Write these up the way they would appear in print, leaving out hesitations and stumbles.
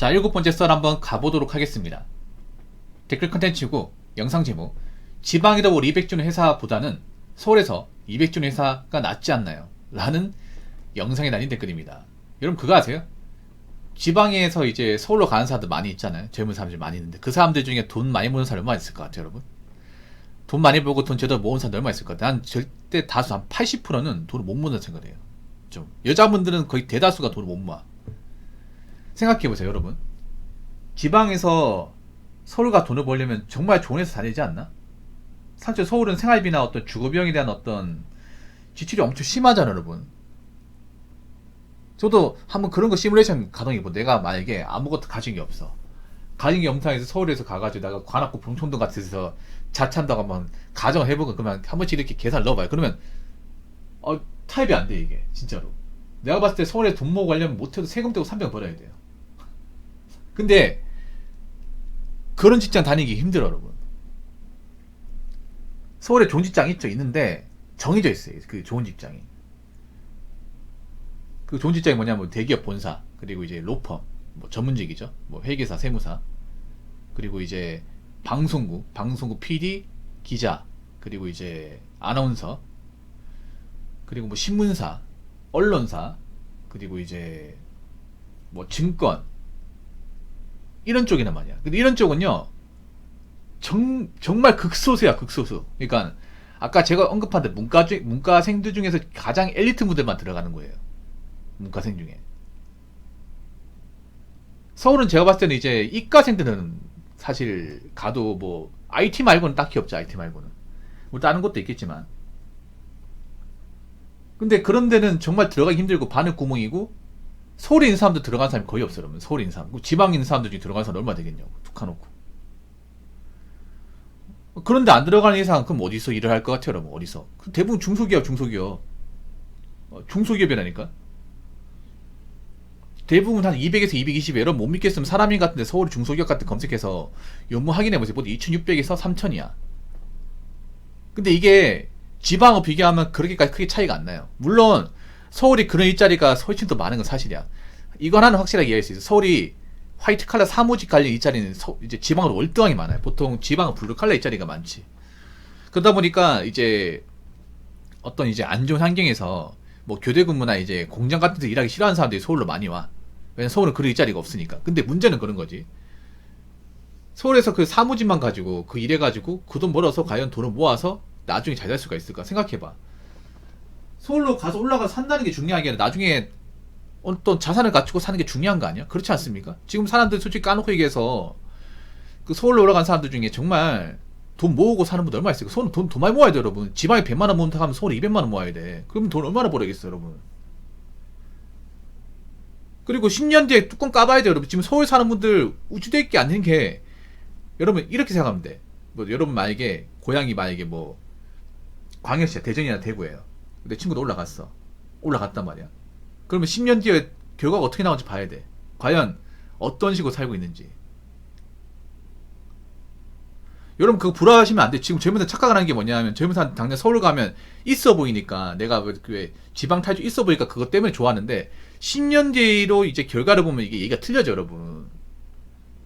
자, 7번째 썰 한번 가보도록 하겠습니다. 댓글 컨텐츠고 영상 제목, 지방에다 200 주는 회사보다는 서울에서 200 주는 회사가 낫지 않나요? 라는 영상에 달린 댓글입니다. 여러분 그거 아세요? 지방에서 이제 서울로 가는 사람들 많이 있잖아요. 젊은 사람들 많이 있는데 그 사람들 중에 돈 많이 모는 사람 얼마나 있을 것 같아요, 여러분? 돈 많이 벌고 돈 제대로 모은 사람들 얼마나 있을 것 같아요? 난 절대 다수 한 80%는 돈을 못 모는 생각이에요. 좀 여자분들은 거의 대다수가 돈을 못 모아. 생각해보세요, 여러분. 지방에서 서울과 돈을 벌려면 정말 좋은 회사 다니지 않나? 사실 서울은 생활비나 어떤 주거비용에 대한 어떤 지출이 엄청 심하잖아요, 여러분. 저도 한번 그런 거 시뮬레이션 가동해보. 내가 만약에 아무것도 가진 게 없어. 가진 게 없는 상황에서 서울에서 가가지고 내가 관악구 봉천동 같은 데서 자찬다고 한번 가정을 해보고 그러면 한 번씩 이렇게 계산을 넣어봐요. 그러면 타입이 안 돼, 이게 진짜로. 내가 봤을 때 서울에 돈 모으고 가려면 못해도 세금 떼고 300 벌어야 돼요. 근데 그런 직장 다니기 힘들어, 여러분. 서울에 좋은 직장 있죠, 있는데 정해져 있어요, 그 좋은 직장이. 그 좋은 직장이 뭐냐면 대기업 본사, 그리고 이제 로펌, 뭐 전문직이죠, 뭐 회계사, 세무사, 그리고 이제 방송국 PD, 기자, 그리고 이제 아나운서, 그리고 뭐 신문사, 언론사, 그리고 이제 뭐 증권, 이런 쪽이란 말이야. 근데 이런 쪽은요, 정말 극소수야, 극소수. 그러니까 아까 제가 언급한 데 문과생들 중에서 가장 엘리트 무대만 들어가는 거예요. 문과생 중에. 서울은 제가 봤을 때는 이제 이과생들은 사실 가도 뭐 IT 말고는 딱히 없죠. IT 말고는 뭐 다른 것도 있겠지만, 근데 그런 데는 정말 들어가기 힘들고 바늘 구멍이고, 서울에 있는 사람들 들어간 사람이 거의 없어요, 여러분. 서울에 있는 사람, 지방에 있는 사람들 중에 들어간 사람 얼마 되겠냐고, 툭 하놓고. 그런데 안 들어가는 이상 그럼 어디서 일을 할 것 같아요, 여러분? 어디서? 대부분 중소기업이라니까. 대부분 한 200에서 220에, 여러분 못 믿겠으면 사람인 같은데 서울 중소기업 같은 검색해서 연봉 확인해보세요. 보통 2600에서 3000이야. 근데 이게 지방하고 비교하면 그렇게까지 크게 차이가 안 나요. 물론 서울이 그런 일자리가 훨씬 더 많은 건 사실이야. 이거 하나는 확실하게 이해할 수 있어. 서울이 화이트 칼라 사무직 관련 일자리는 이제 지방으로 월등하게 많아요. 보통 지방은 블루 칼라 일자리가 많지. 그러다 보니까 이제 어떤 이제 안 좋은 환경에서 뭐 교대 근무나 이제 공장 같은 데 일하기 싫어하는 사람들이 서울로 많이 와. 왜냐면 서울은 그런 일자리가 없으니까. 근데 문제는 그런 거지. 서울에서 그 사무직만 가지고 그 일해가지고 그 돈 벌어서 과연 돈을 모아서 나중에 잘 살 수가 있을까 생각해봐. 서울로 가서 올라가서 산다는 게 중요한 게 아니라 나중에 어떤 자산을 갖추고 사는 게 중요한 거 아니야? 그렇지 않습니까? 지금 사람들 솔직히 까놓고 얘기해서 그 서울로 올라간 사람들 중에 정말 돈 모으고 사는 분들 얼마 있어요? 서울은 돈 더 많이 모아야 돼, 여러분. 지방에 100만원 모은다 하면 서울에 200만원 모아야 돼. 그러면 돈 얼마나 벌어야겠어요, 여러분. 그리고 10년 뒤에 뚜껑 까봐야 돼요, 여러분. 지금 서울 사는 분들 우주대 있게 안 되는 게, 여러분 이렇게 생각하면 돼. 뭐 여러분 만약에 고향이 만약에 뭐 광역시야, 대전이나 대구예요. 내 친구도 올라갔단 말이야. 그러면 10년 뒤에 결과가 어떻게 나올지 봐야 돼. 과연 어떤 식으로 살고 있는지. 여러분 그거 불화하시면 안 돼. 지금 젊은 사람 착각을 하는 게 뭐냐면, 젊은 사람 당장 서울 가면 있어 보이니까, 내가 왜 지방 탈출 있어 보이니까 그것 때문에 좋아하는데, 10년 뒤로 이제 결과를 보면 이게 얘기가 틀려져, 여러분.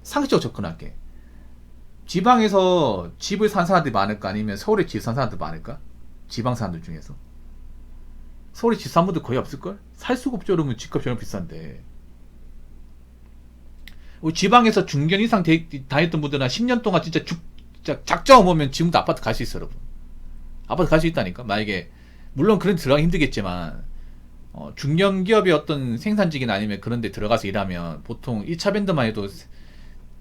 상식적으로 접근할게. 지방에서 집을 산 사람들이 많을까, 아니면 서울에 집 산 사람들이 많을까? 지방 사람들 중에서 서울에 집 산 분들 거의 없을걸? 살 수가 없죠, 여러분. 집값이 너무 비싼데. 지방에서 중견 이상 다녔던 분들은 10년 동안 진짜 작정 보면 지금도 아파트 갈 수 있어, 여러분. 아파트 갈 수 있다니까. 만약에 물론 그런 데 들어가기 힘들겠지만, 중견기업의 어떤 생산직이나 아니면 그런 데 들어가서 일하면 보통 1차 밴드만 해도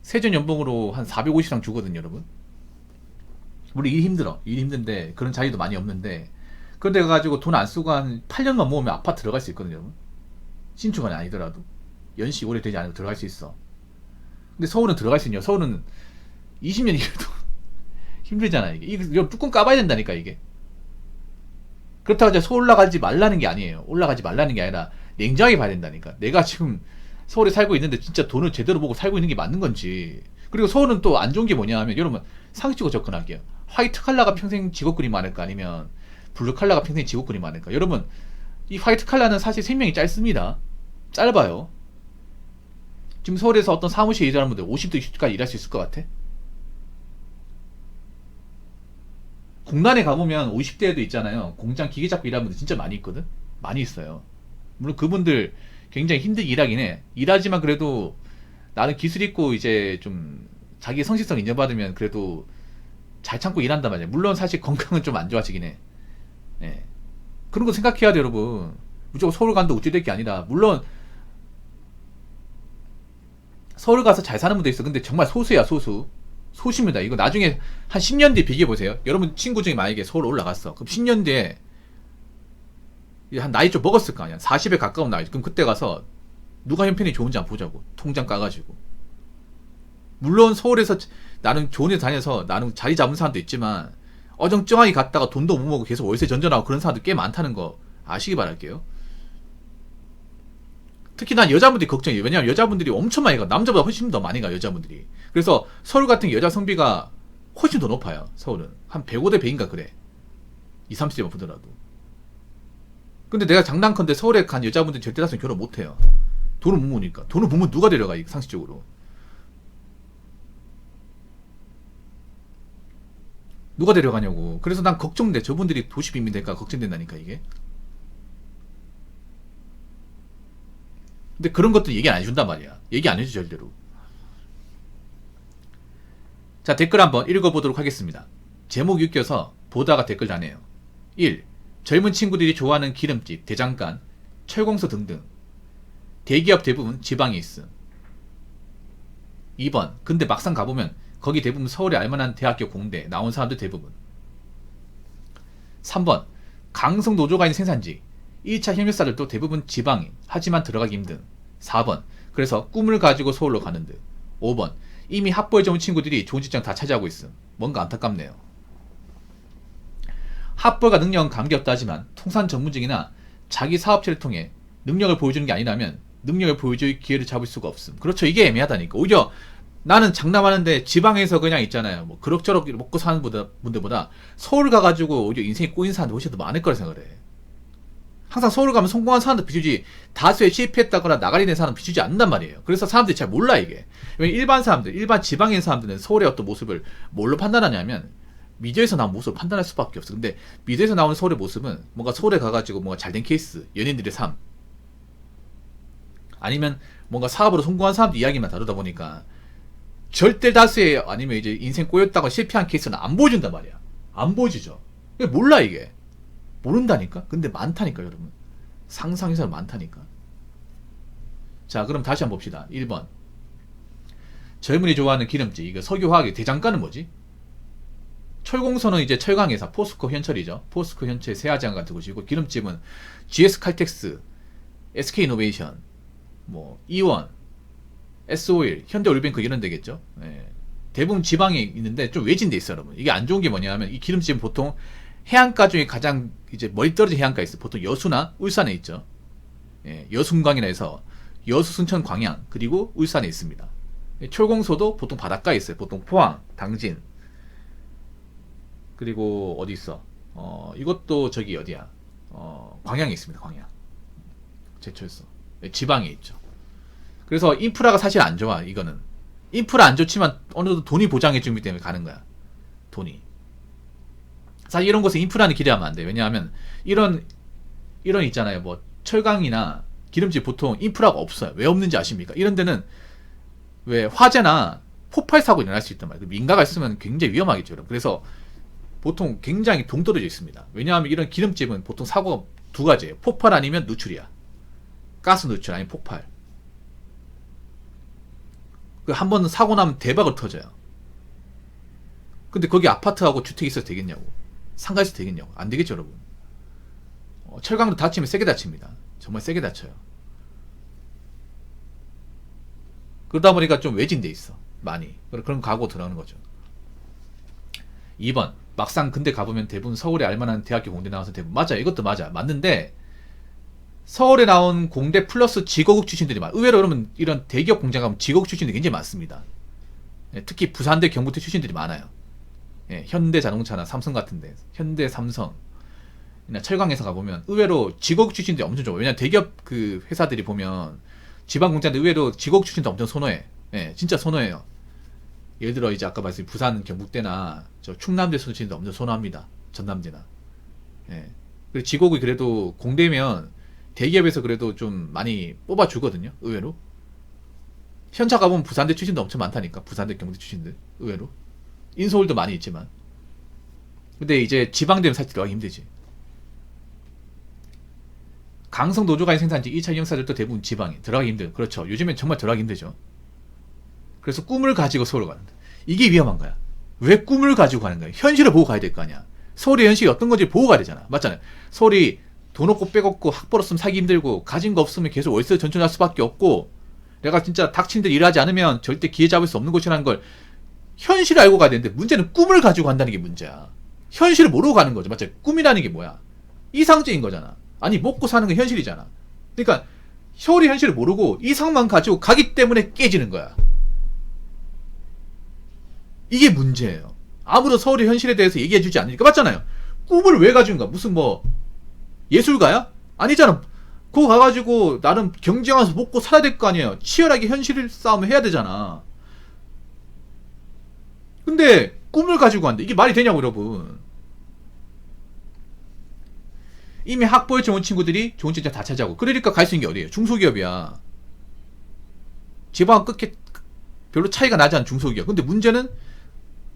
세전 연봉으로 한 450상 주거든요, 여러분. 물론 일이 힘든데 그런 자리도 많이 없는데, 그런 데 가가지고 돈 안 쓰고 한 8년만 모으면 아파트 들어갈 수 있거든요, 여러분. 신축은 아니더라도 연시 오래 되지 않아도 들어갈 수 있어. 근데 서울은 들어갈 수 있냐? 서울은 20년 일해도 힘들잖아, 이게 뚜껑 까봐야 된다니까, 이게. 그렇다고 이제 서울 올라가지 말라는 게 아니에요. 올라가지 말라는 게 아니라 냉정하게 봐야 된다니까. 내가 지금 서울에 살고 있는데 진짜 돈을 제대로 보고 살고 있는 게 맞는 건지. 그리고 서울은 또 안 좋은 게 뭐냐 하면, 여러분 상식적으로 접근할게요. 화이트 칼라가 평생 직업군이 많을까, 아니면 블루 칼라가 평생 직업군이 많을까? 여러분, 이 화이트 칼라는 사실 생명이 짧습니다. 짧아요. 지금 서울에서 어떤 사무실에 일하는 분들 50대 60대까지 일할 수 있을 것 같아? 공단에 가보면 50대에도 있잖아요. 공장 기계 잡고 일하는 분들 진짜 많이 있거든? 많이 있어요. 물론 그분들 굉장히 힘들게 일하긴 해. 일하지만 그래도 나는 기술 있고 이제 좀 자기 성실성 인정받으면 그래도 잘 참고 일한단 말이야. 물론 사실 건강은 좀 안 좋아지긴 해. 예. 그런 거 생각해야 돼, 여러분. 무조건 서울 간다 어찌 될 게 아니라. 물론 서울 가서 잘 사는 분도 있어. 근데 정말 소수야, 소수. 소수입니다. 이거 나중에 한 10년 뒤에 비교해보세요. 여러분 친구 중에 만약에 서울 올라갔어. 그럼 10년 뒤에 한 나이 좀 먹었을 거 아니야. 40에 가까운 나이. 그럼 그때 가서 누가 형편이 좋은지 한번 보자고. 통장 까가지고. 물론 서울에서 나는 좋은 데 다녀서 나는 자리 잡은 사람도 있지만 어정쩡하게 갔다가 돈도 못 먹고 계속 월세 전전하고 그런 사람들 꽤 많다는 거 아시기 바랄게요. 특히 난 여자분들이 걱정이에요. 왜냐면 여자분들이 엄청 많이 가. 남자보다 훨씬 더 많이 가, 여자분들이. 그래서 서울 같은 여자 성비가 훨씬 더 높아요. 서울은. 한 105대 100인가 그래. 20, 30대만 보더라도. 근데 내가 장난컨대 서울에 간 여자분들 절대 다수는 결혼 못 해요. 돈을 못 모으니까. 돈을 모으면 누가 데려가, 상식적으로. 누가 데려가냐고. 그래서 난 걱정돼. 저분들이 도시 빈민 될까 걱정된다니까, 이게. 근데 그런 것도 얘기 안 해준단 말이야. 얘기 안 해줘, 절대로. 자, 댓글 한번 읽어보도록 하겠습니다. 제목이 웃겨서 보다가 댓글 다네요. 1. 젊은 친구들이 좋아하는 기름집, 대장간, 철공소 등등. 대기업 대부분 지방에 있음. 2번. 근데 막상 가보면 거기 대부분 서울에 알만한 대학교 공대 나온 사람들 대부분. 3번. 강성 노조가 있는 생산지. 1차 협력사들도 대부분 지방인, 하지만 들어가기 힘든. 4번. 그래서 꿈을 가지고 서울로 가는 듯. 5번. 이미 학벌 좋은 친구들이 좋은 직장 다 차지하고 있음. 뭔가 안타깝네요. 학벌과 능력은 관계없다 하지만 통산 전문직이나 자기 사업체를 통해 능력을 보여주는 게 아니라면 능력을 보여줄 기회를 잡을 수가 없음. 그렇죠. 이게 애매하다니까. 오히려 나는 장담하는데 지방에서 그냥 있잖아요. 뭐 그럭저럭 먹고 사는 분들보다 서울 가가지고 오히려 인생이 꼬인 사람들 훨씬 더 많을 거라 생각을 해. 항상 서울 가면 성공한 사람들 비추지 다수에 실패했다거나 나가리 된 사람 비추지 않는단 말이에요. 그래서 사람들이 잘 몰라 이게. 왜냐면 일반 사람들, 일반 지방에 있는 사람들은 서울의 어떤 모습을 뭘로 판단하냐면 미디어에서 나온 모습을 판단할 수밖에 없어. 근데 미디어에서 나오는 서울의 모습은 뭔가 서울에 가가지고 뭔가 잘된 케이스, 연예인들의 삶, 아니면 뭔가 사업으로 성공한 사람들 이야기만 다루다 보니까 절대 다수의 아니면 이제 인생 꼬였다고 실패한 케이스는 안 보여준단 말이야. 안 보여주죠. 몰라 이게. 모른다니까? 근데 많다니까 여러분. 상상 이상 많다니까. 자, 그럼 다시 한번 봅시다. 1번. 젊은이 좋아하는 기름집. 이거 석유화학의 대장가는 뭐지? 철공소는 이제 철강회사 포스코 현철이죠. 포스코 현철 세아장 같은 곳이고, 기름집은 GS 칼텍스, SK이노베이션, 뭐 이원, S-오일, 현대올뱅크 이런 데겠죠. 예. 대부분 지방에 있는데 좀 외진 데 있어요, 여러분. 이게 안 좋은 게 뭐냐면 이 기름집은 보통 해안가 중에 가장 이제 멀리 떨어진 해안가에 있어요. 보통 여수나 울산에 있죠. 예, 여순광이라 해서 여수, 순천, 광양 그리고 울산에 있습니다. 철공소도 보통 바닷가에 있어요. 보통 포항, 당진 그리고 어디 있어? 이것도 저기 어디야? 광양에 있습니다. 광양. 제철소. 예, 지방에 있죠. 그래서 인프라가 사실 안 좋아. 이거는 인프라 안 좋지만 어느 정도 돈이 보장해 주기 때문에 가는 거야. 돈이. 사실 이런 곳에 인프라는 기대하면 안 돼. 왜냐하면 이런 있잖아요. 뭐 철강이나 기름집 보통 인프라가 없어요. 왜 없는지 아십니까? 이런 데는 왜 화재나 폭발 사고 일어날 수 있단 말이에요. 민가가 있으면 굉장히 위험하겠죠. 여러분. 그래서 보통 굉장히 동떨어져 있습니다. 왜냐하면 이런 기름집은 보통 사고가 두 가지예요. 폭발 아니면 누출이야. 가스 누출 아니면 폭발. 그 한 번은 사고 나면 대박을 터져요. 근데 거기 아파트하고 주택이 있어도 되겠냐고. 상가 있어도 되겠냐고. 안 되겠죠, 여러분. 철강도 다치면 세게 다칩니다. 정말 세게 다쳐요. 그러다 보니까 좀 외진돼 있어. 많이. 그런 각오 들어가는 거죠. 2번. 막상 근데 가보면 대부분 서울에 알만한 대학교 공대 나와서 대부분 맞아요. 이것도 맞아. 맞는데 서울에 나온 공대 플러스 직업국 출신들이 많아요. 의외로 여러분 이런 대기업 공장 가면 직업국 출신들이 굉장히 많습니다. 예, 특히 부산대 경북대 출신들이 많아요. 예, 현대자동차나 삼성 같은데 현대 삼성이나 철강회사 가보면 의외로 직업국 출신들이 엄청 좋아요. 왜냐면 대기업 그 회사들이 보면 지방 공장들 의외로 지곡 출신도 엄청 선호해. 예, 진짜 선호해요. 예를 들어 이제 아까 말씀 부산 경북대나 저 충남대 출신도 엄청 선호합니다. 전남대나. 예. 그리고 지곡이 그래도 공대면 대기업에서 그래도 좀 많이 뽑아주거든요. 의외로. 현차 가보면 부산대 출신도 엄청 많다니까. 부산대 경북대 출신들 의외로. 인서울도 많이 있지만. 근데 이제 지방대면 사실 들어가기 힘들지. 강성 노조가의 생산지 2차 영사들도 대부분 지방에 들어가기 힘들어요. 그렇죠. 요즘엔 정말 들어가기 힘들죠. 그래서 꿈을 가지고 서울을 가는데 이게 위험한 거야. 왜 꿈을 가지고 가는 거야? 현실을 보고 가야 될 거 아니야. 서울의 현실이 어떤 건지 보고 가야 되잖아. 맞잖아요. 서울이 돈 없고 빽 없고 학벌 없으면 사기 힘들고 가진 거 없으면 계속 월세 전촌할 수밖에 없고 내가 진짜 닥친 데 일하지 않으면 절대 기회 잡을 수 없는 곳이라는 걸 현실을 알고 가야 되는데 문제는 꿈을 가지고 간다는 게 문제야. 현실을 모르고 가는 거죠. 맞죠? 꿈이라는 게 뭐야? 이상적인 거잖아. 아니 먹고 사는 건 현실이잖아. 그러니까 서울의 현실을 모르고 이상만 가지고 가기 때문에 깨지는 거야. 이게 문제예요. 아무도 서울의 현실에 대해서 얘기해주지 않으니까. 맞잖아요. 꿈을 왜 가지고 가? 무슨 뭐 예술가야? 아니잖아. 그거 가가지고 나름 경쟁하면서 먹고 살아야 될 거 아니에요. 치열하게 현실 싸움을 해야 되잖아. 근데 꿈을 가지고 간다. 이게 말이 되냐고 여러분. 이미 학벌 좋은 친구들이 좋은 직장 다 차지하고 그러니까 갈 수 있는 게 어디예요? 중소기업이야. 지방 끝에 별로 차이가 나지 않은 중소기업. 근데 문제는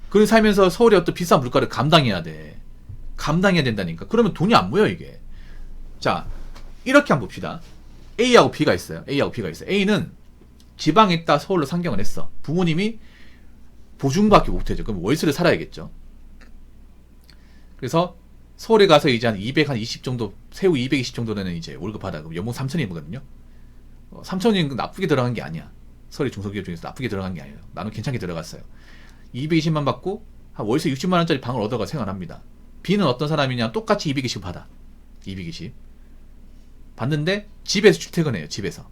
그런 살면서 서울의 어떤 비싼 물가를 감당해야 돼. 감당해야 된다니까. 그러면 돈이 안 모여 이게. 자, 이렇게 한번 봅시다. A하고 B가 있어요. A하고 B가 있어요. A는 지방에 있다 서울로 상경을 했어. 부모님이 보증밖에 못해줘. 그럼 월세를 살아야겠죠. 그래서 서울에 가서 이제 한 220 정도, 세후 220 정도는 이제 월급 받아. 그럼 연봉 3천이거든요. 3천이 나쁘게 들어간 게 아니야. 서울의 중소기업 중에서 나쁘게 들어간 게 아니에요. 나는 괜찮게 들어갔어요. 220만 받고 한 월세 60만 원짜리 방을 얻어가 생활합니다. B는 어떤 사람이냐? 똑같이 220 받아. 220 받는데 집에서 출퇴근해요. 집에서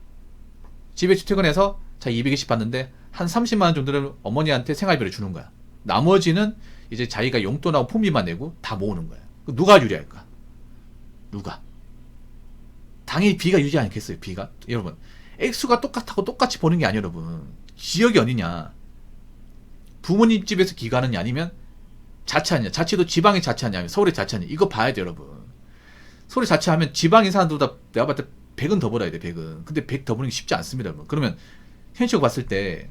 출퇴근해서 자 220 받는데 한 30만 원 정도를 어머니한테 생활비를 주는 거야. 나머지는 이제 자기가 용돈하고 폼비만 내고 다 모으는 거야. 누가 유리할까? 누가? 당연히 B가 유리하지 않겠어요. B가. 여러분 액수가 똑같다고 똑같이 보는 게 아니에요. 여러분 지역이 어디냐, 부모님 집에서 기가느냐 아니면 자취하냐, 자취도 지방에 자취하냐 아니면 서울에 자취하냐, 이거 봐야 돼요. 여러분 서울에 자취하면 지방인 사람들보다 내가 봤을 때 100은 더 벌어야 돼. 100은. 근데 100 더 버는 게 쉽지 않습니다. 여러분. 그러면 현실적으로 봤을 때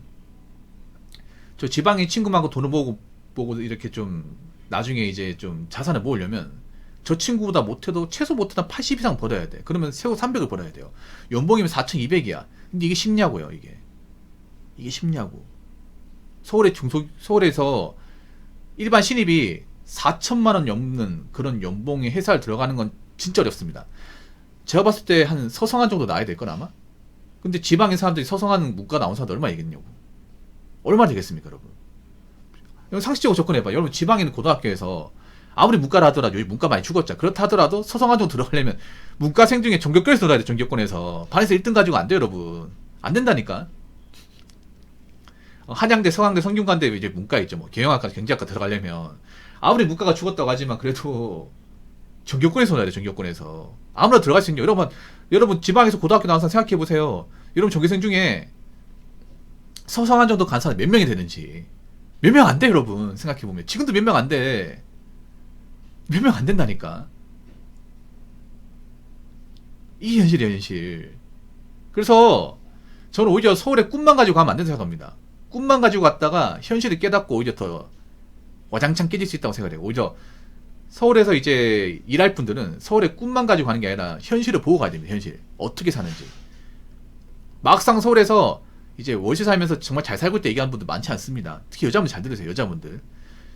저 지방의 친구만고 돈을 보고 이렇게 좀 나중에 이제 좀 자산을 모으려면 저 친구보다 못해도 최소 못해도 80 이상 벌어야 돼. 그러면 세후 300을 벌어야 돼요. 연봉이면 4,200이야. 근데 이게 쉽냐고요. 이게 쉽냐고. 서울에서 일반 신입이 4천만 원 넘는 그런 연봉의 회사를 들어가는 건 진짜 어렵습니다. 제가 봤을 때 한 서성한 정도 나야 될 건 아마? 근데 지방의 사람들이 서성한 문과 나온 사람들 얼마 되겠냐고. 얼마 되겠습니까, 여러분? 상식적으로 접근해봐. 여러분, 지방에 있는 고등학교에서 아무리 문과를 하더라도, 여기 문과 많이 죽었죠. 그렇다 하더라도 서성한 정도 들어가려면 문과생 중에 전교권에서 들어가야 돼, 전교권에서. 반에서 1등 가지고 안 돼요, 여러분. 안 된다니까. 한양대, 서강대, 성균관대 이제 문과 있죠. 뭐 경영학과, 경제학과 들어가려면 아무리 문과가 죽었다고 하지만 그래도 전교권에서 나야 돼. 전교권에서 아무나 들어갈 수 있는. 여러분 지방에서 고등학교 나온 사람 생각해 보세요. 여러분 전교생 중에 서성한 정도 간 사람 몇 명이 되는지. 몇 명 안 돼, 여러분. 생각해 보면 지금도 몇 명 안 돼. 몇 명 안 된다니까. 이 현실이에요, 현실. 그래서 저는 오히려 서울에 꿈만 가지고 가면 안 된다고 생각합니다. 꿈만 가지고 갔다가 현실을 깨닫고 오히려 더 와장창 깨질 수 있다고 생각해요. 오히려 서울에서 이제 일할 분들은 서울에 꿈만 가지고 가는 게 아니라 현실을 보고 가야 됩니다. 현실. 어떻게 사는지. 막상 서울에서 이제 월세 살면서 정말 잘 살고 있다 얘기하는 분들 많지 않습니다. 특히 여자분들 잘 들으세요. 여자분들.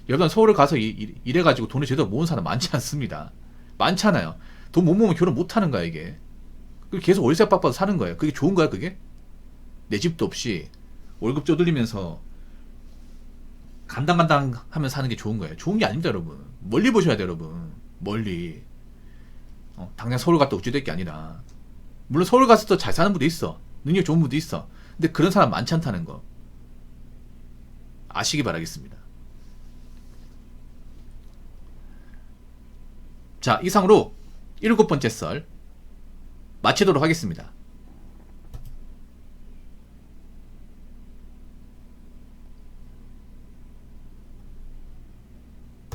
여러분 서울을 가서 일해가지고 돈을 제대로 모은 사람 많지 않습니다. 많잖아요. 돈 못 모으면 결혼 못 하는 거야 이게. 그리고 계속 월세 빡받아 사는 거예요. 그게 좋은 거야 그게? 내 집도 없이 월급 쪼들리면서 간당간당 하면서 사는 게 좋은 거예요. 좋은 게 아닙니다, 여러분. 멀리 보셔야 돼요, 여러분. 멀리. 당장 서울 갔다 어찌 될 게 아니라. 물론 서울 가서 또 잘 사는 분도 있어. 능력 좋은 분도 있어. 근데 그런 사람 많지 않다는 거. 아시기 바라겠습니다. 자, 이상으로 7번째 썰 마치도록 하겠습니다.